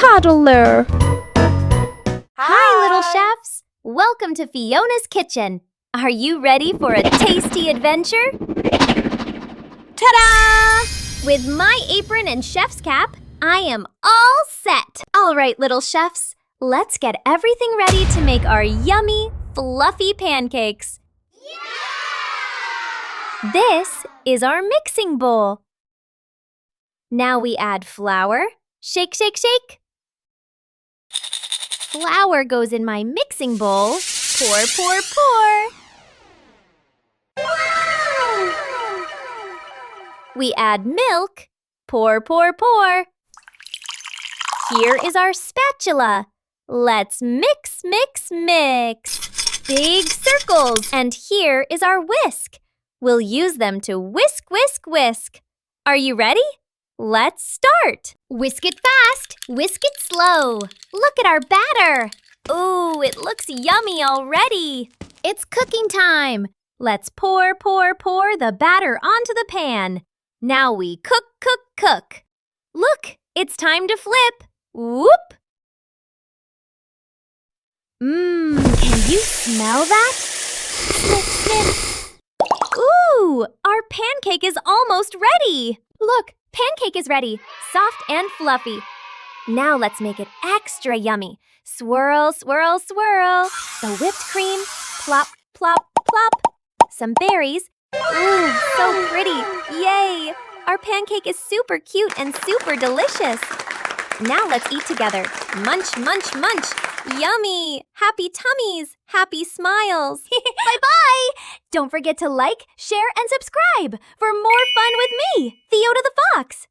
Toddler. Hi, little chefs! Welcome to Fiona's kitchen. Are you ready for a tasty adventure? Ta-da! With my apron and chef's cap, I am all set. All right, little chefs, let's get everything ready to make our yummy, fluffy pancakes. Yeah! This is our mixing bowl. Now we add flour. Shake, shake, shake. Flour goes in my mixing bowl. Pour, pour, pour. Wow! We add milk. Pour, pour, pour. Here is our spatula. Let's mix, mix, mix. Big circles. And here is our whisk. We'll use them to whisk, whisk, whisk. Are you ready? Let's start. Whisk it fast, whisk it slow. Look at our batter. Ooh, it looks yummy already. It's cooking time. Let's pour, pour, pour the batter onto the pan. Now we cook, cook, cook. Look, it's time to flip. Whoop! Can you smell that? Sniff, sniff. Ooh, our pancake is almost ready. Look, pancake is ready, soft and fluffy. Now let's make it extra yummy. Swirl, swirl, swirl. The whipped cream, plop, plop, plop. Some berries. Ooh, so pretty. Yay! Our pancake is super cute and super delicious. Now let's eat together. Munch, munch, munch. Yummy! Happy tummies! Happy smiles! Bye-bye! Don't forget to like, share, and subscribe for more fun with me, Fiona the Fox!